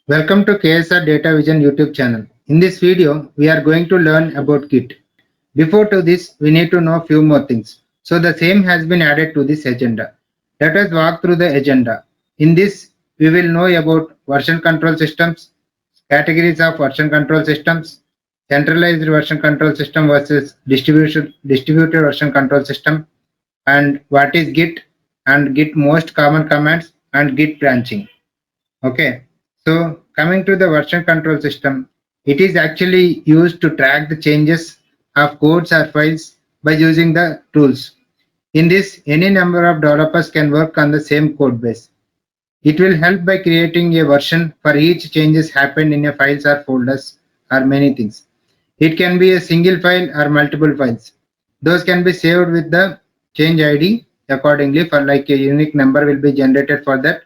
Welcome to KSR Datavizon YouTube channel. In this video, we are going to learn about Git. Before to this, we need to know few more things. So the same has been added to this agenda. Let us walk through the agenda. In this, we will know about version control systems, categories of version control systems, centralized version control system versus distributed version control system, and what is Git and Git most common commands and Git branching. Okay, so coming to the version control system, it is actually used to track the changes of codes or files by using the tools. In this, any number of developers can work on the same code base. It will help by creating a version for each changes happened in a files or folders or many things. It can be a single file or multiple files. Those can be saved with the change ID accordingly, for like a unique number will be generated for that.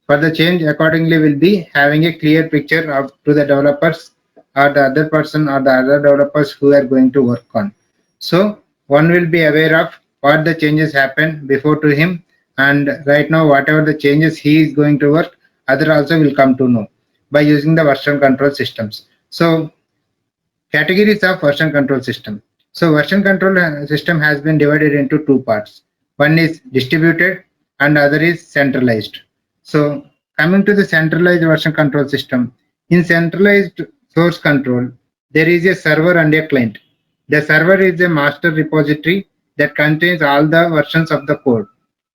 For the change accordingly will be having a clear picture of to the developers or the other person or the other developers who are going to work on. So one will be aware of what the changes happen before to him, and right now whatever the changes he is going to work, other also will come to know by using the version control systems. So categories of version control system. So version control system has been divided into two parts. One is distributed and other is centralized. So coming to the centralized version control system, in centralized source control, there is a server and a client. The server is a master repository that contains all the versions of the code.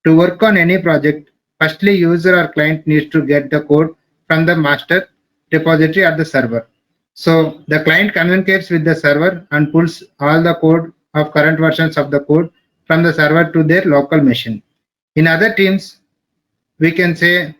To work on any project, firstly user or client needs to get the code from the master repository at the server. So the client communicates with the server and pulls all the code of current versions of the code from the server to their local machine. In other teams, we can say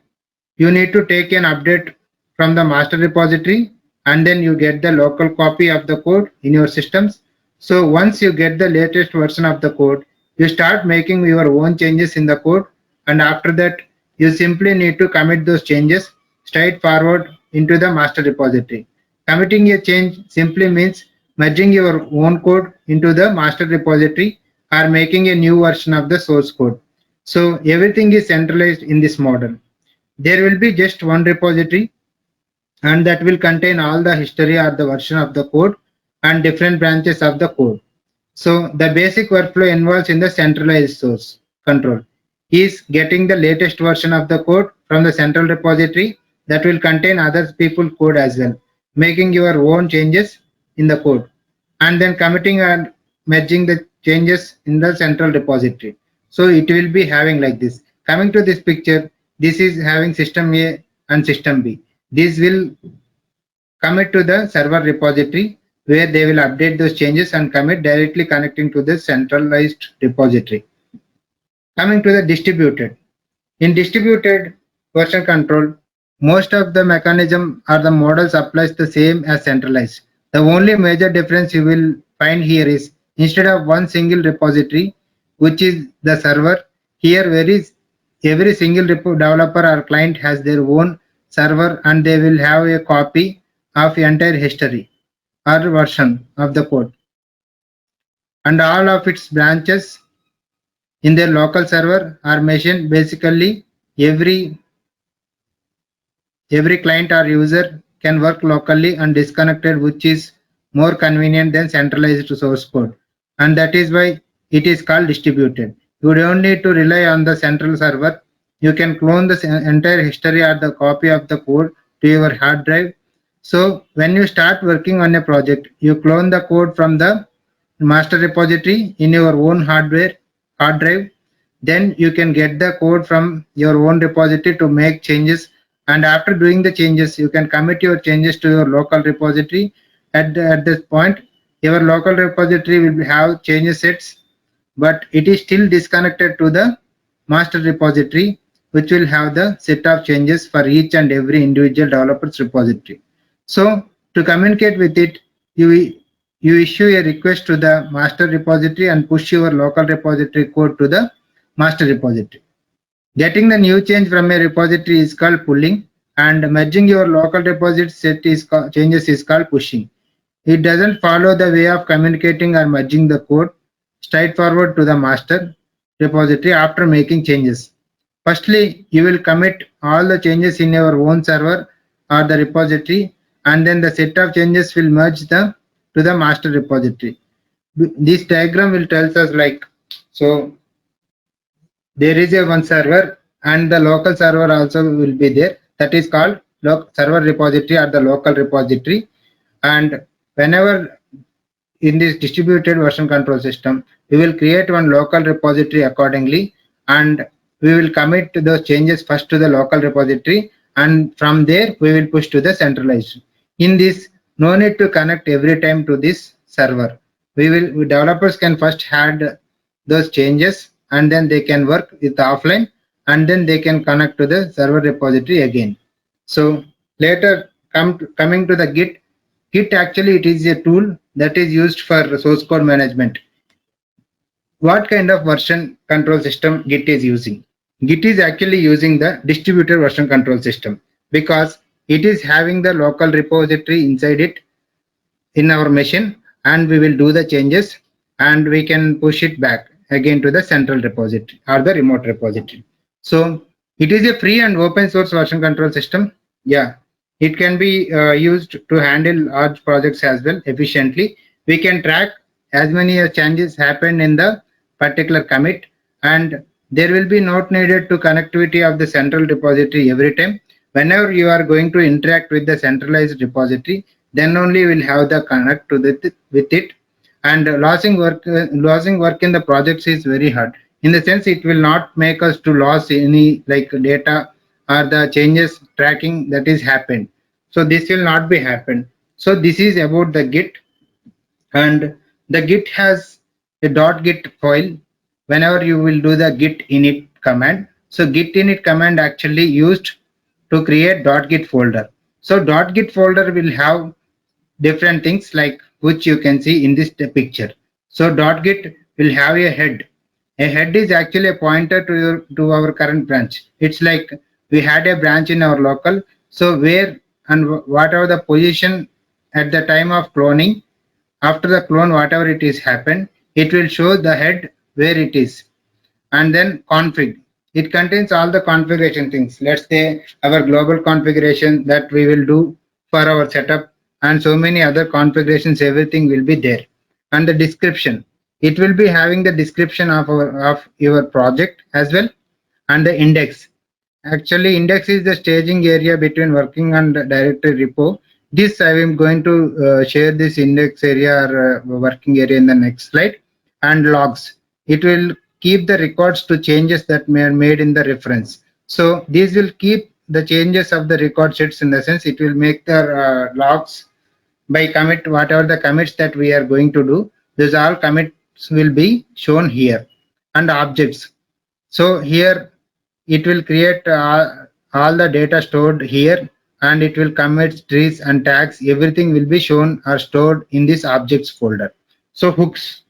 you need to take an update from the master repository and then you get the local copy of the code in your systems. So once you get the latest version of the code, you start making your own changes in the code, and after that you simply need to commit those changes straight forward into the master repository. Committing a change simply means merging your own code into the master repository or making a new version of the source code. So everything is centralized in this model. There will be just one repository and that will contain all the history or the version of the code and different branches of the code. So the basic workflow involves in the centralized source control is getting the latest version of the code from the central repository that will contain other people code as well, making your own changes in the code and then committing and merging the changes in the central repository. So it will be having like this. Coming to this picture, this is having system A and system B. This will commit to the server repository where they will update those changes and commit directly connecting to the centralized repository. Coming to the distributed. In distributed version control, most of the mechanism or the models applies the same as centralized. The only major difference you will find here is instead of one single repository, which is the server, here every single developer or client has their own server and they will have a copy of entire history or version of the code and all of its branches in their local server or machine. Basically every client or user can work locally and disconnected, which is more convenient than centralized source code, and that is why it is called distributed. You don't need to rely on the central server. You can clone the entire history or the copy of the code to your hard drive. So when you start working on a project, you clone the code from the master repository in your own hard drive. Then you can get the code from your own repository to make changes, and after doing the changes you can commit your changes to your local repository. At this point your local repository will have changes sets, but it is still disconnected to the master repository, which will have the set of changes for each and every individual developer's repository. So to communicate with it, you issue a request to the master repository and push your local repository code to the master repository. Getting the new change from a repository is called pulling, and merging your local repository set changes is called pushing. It doesn't follow the way of communicating or merging the code straightforward to the master repository after making changes. Firstly, you will commit all the changes in your own server or the repository, and then the set of changes will merge to the master repository. This diagram will tell us like, so there is a one server and the local server also will be there, that is called server repository or the local repository. And whenever in this distributed version control system, we will create one local repository accordingly, and we will commit those changes first to the local repository, and from there we will push to the centralized. In this, no need to connect every time to this server. Developers can first add those changes, and then they can work with offline, and then they can connect to the server repository again. So later coming to the Git actually it is a tool that is used for source code management. What kind of version control system Git is using? Git is actually using the distributed version control system because it is having the local repository inside it in our machine, and we will do the changes and we can push it back again to the central repository or the remote repository. So it is a free and open source version control system. Yeah, it can be used to handle large projects as well efficiently. We can track as many changes happened in the particular commit, and there will be not needed to connectivity of the central repository every time. Whenever you are going to interact with the centralized repository, then only we'll have the connect to with it. And losing work in the projects is very hard, in the sense it will not make us to lose any like data or the changes tracking that is happened. So this will not be happened. So this is about the Git. And the Git has a .git file whenever you will do the Git Init command. So Git Init command actually used to create .git folder. So .git folder will have different things like which you can see in this picture. So .git will have a head. A head is actually a pointer to our current branch. It's like we had a branch in our local. So where and whatever the position at the time of cloning, after the clone whatever it is happened, it will show the head where it is. And then config, it contains all the configuration things. Let's say our global configuration that we will do for our setup, and so many other configurations, everything will be there. And the description, it will be having the description of your project as well. And the index, actually index is the staging area between working and directory repo. This I am going to share this index area or working area in the next slide. And logs, it will keep the records to changes that may are made in the reference. So these will keep the changes of the record sets, in the sense it will make the logs by commit, whatever the commits that we are going to do, these all commits will be shown here. And objects, so here it will create all the data stored here, and it will commit trees and tags, everything will be shown or stored in this objects folder. So hooks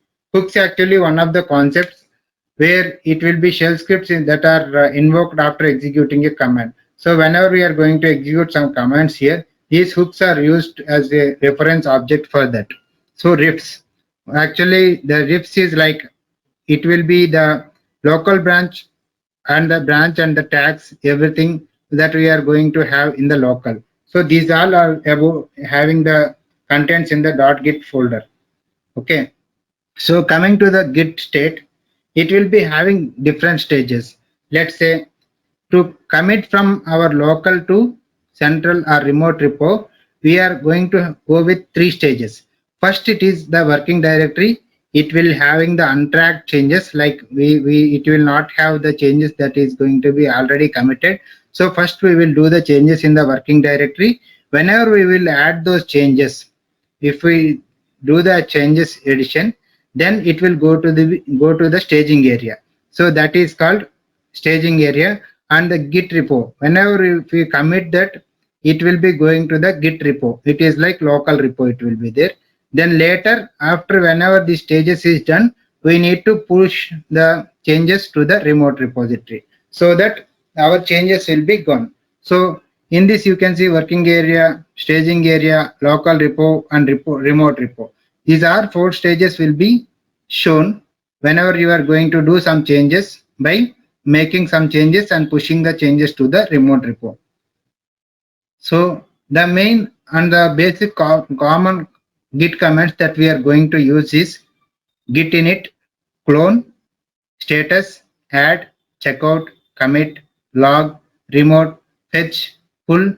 actually one of the concepts where it will be shell scripts that are invoked after executing a command. So whenever we are going to execute some commands here, these hooks are used as a reference object for that. So refs, actually the refs is like, it will be the local branch and the branch and the tags, everything that we are going to have in the local. So these all are about having the contents in the .git folder. Okay. So coming to the Git state, it will be having different stages. Let's say to commit from our local to central or remote repo, we are going to go with 3 stages. First, it is the working directory. It will having the untracked changes, like it will not have the changes that is going to be already committed. So first we will do the changes in the working directory. Whenever we will add those changes, if we do the changes addition, then it will go to the staging area. So that is called staging area. And the Git repo, whenever we commit that, it will be going to the Git repo. It is like local repo, it will be there. Then later, after whenever the stages is done, we need to push the changes to the remote repository so that our changes will be gone. So in this you can see working area, staging area, local repo, and remote repo. These are 4 stages will be shown whenever you are going to do some changes by making some changes and pushing the changes to the remote repo. So The main and the basic common Git commands that we are going to use is Git Init, clone, status, add, checkout, commit, log, remote, fetch, pull,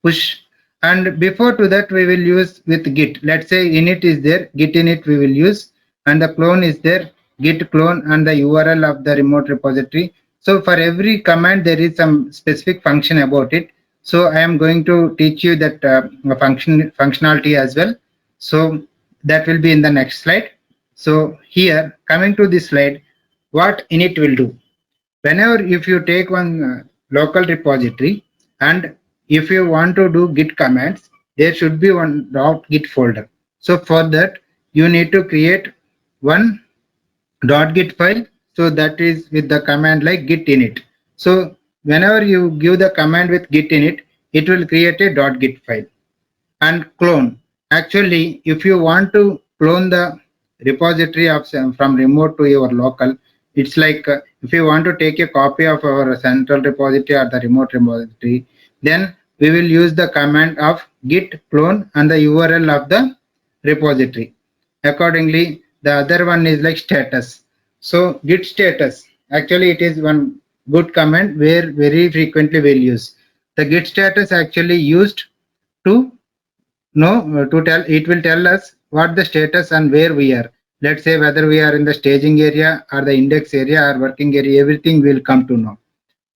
push. And before to that we will use with Git. Let's say init is there, Git init we will use, and the clone is there, Git clone and the URL of the remote repository. So for every command there is some specific function about it. So I am going to teach you that functionality as well. So that will be in the next slide. So here coming to this slide, what init will do? Whenever if you take one local repository and if you want to do Git commands, there should be one .git folder. So for that you need to create one .git file. So that is with the command like git init. So whenever you give the command with git init, it will create a .git file. And clone. Actually, if you want to clone the repository of from remote to your local, it's like if you want to take a copy of our central repository or the remote repository, then we will use the command of git clone and the URL of the repository. Accordingly, the other one is like status. So git status, actually it is one good command where very frequently we'll use. The git status actually used to to tell, it will tell us what the status and where we are. Let's say whether we are in the staging area or the index area or working area, everything will come to know.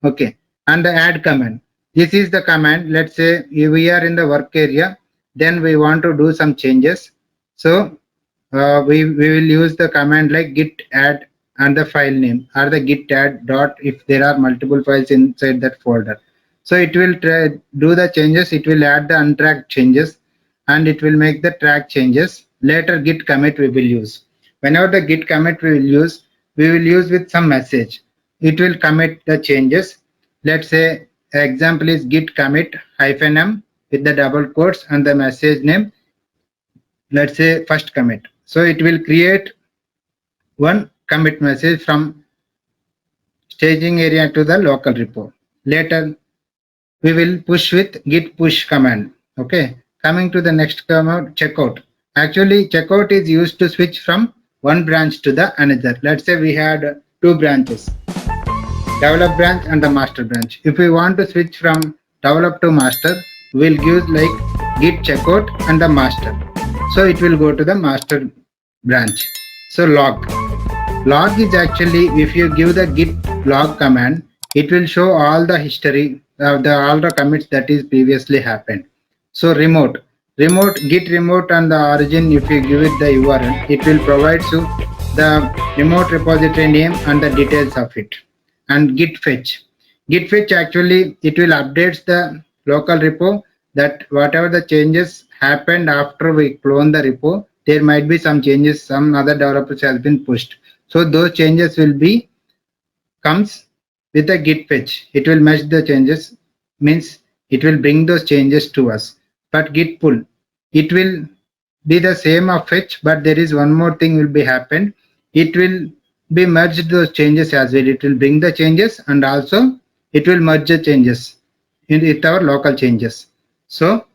Okay. And the add command. This is the command. Let's say if we are in the work area, then we want to do some changes. So we will use the command like git add and the file name, or the git add dot if there are multiple files inside that folder. So it will do the changes, it will add the untracked changes, and it will make the track changes. Later git commit we will use. Whenever the git commit we will use with some message. It will commit the changes. Let's say example is git commit -m with the double quotes and the message name. Let's say first commit. So it will create one commit message from staging area to the local repo. Later we will push with git push command. Okay. Coming to the next command, checkout. Actually, checkout is used to switch from one branch to the another. Let's say we had two branches, develop branch and the master branch. If we want to switch from develop to master, we'll give like git checkout and the master. So it will go to the master branch. So log. Log is actually, if you give the git log command, it will show all the history of all the commits that is previously happened. So remote, git remote and the origin, if you give it the URL, it will provide you the remote repository name and the details of it. And git fetch. Git fetch actually, it will update the local repo that whatever the changes happened after we clone the repo, there might be some changes, some other developers has been pushed. So those changes will be comes with the git fetch. It will match the changes, means it will bring those changes to us. But git pull, it will be the same of fetch, but there is one more thing will be happened. It will be merged those changes as well. It will bring the changes and also it will merge the changes with our local changes. So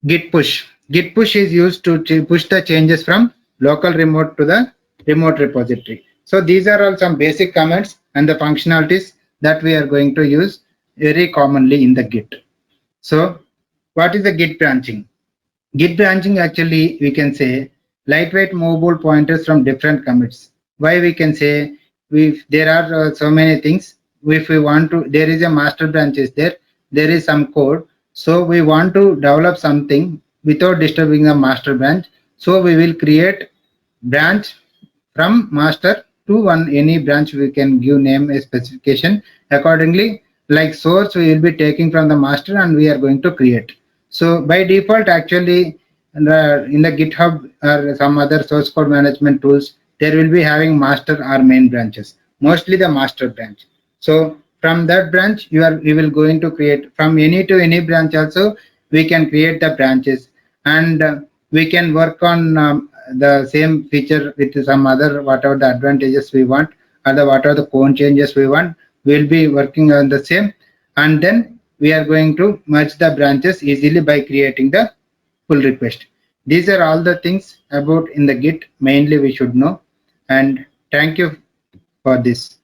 git push. Git push is used to push the changes from local remote to the remote repository. So these are all some basic commands and the functionalities that we are going to use very commonly in the Git. So what is the Git branching? Git branching actually we can say lightweight movable pointers from different commits. Why we can say there are so many things. If we want to, there is a master branch is there is some code. So we want to develop something without disturbing the master branch. So we will create branch from master to any branch. We can give name a specification accordingly. Like source we will be taking from the master and we are going to create. So by default actually in the GitHub or some other source code management tools, there will be having master or main branches, mostly the master branch. So from that branch you will going to create from any to any branch. Also we can create the branches and we can work on the same feature with some other whatever the advantages we want or the whatever the code changes we want. We'll be working on the same, and then we are going to merge the branches easily by creating the pull request. These are all the things about in the Git mainly we should know, and thank you for this.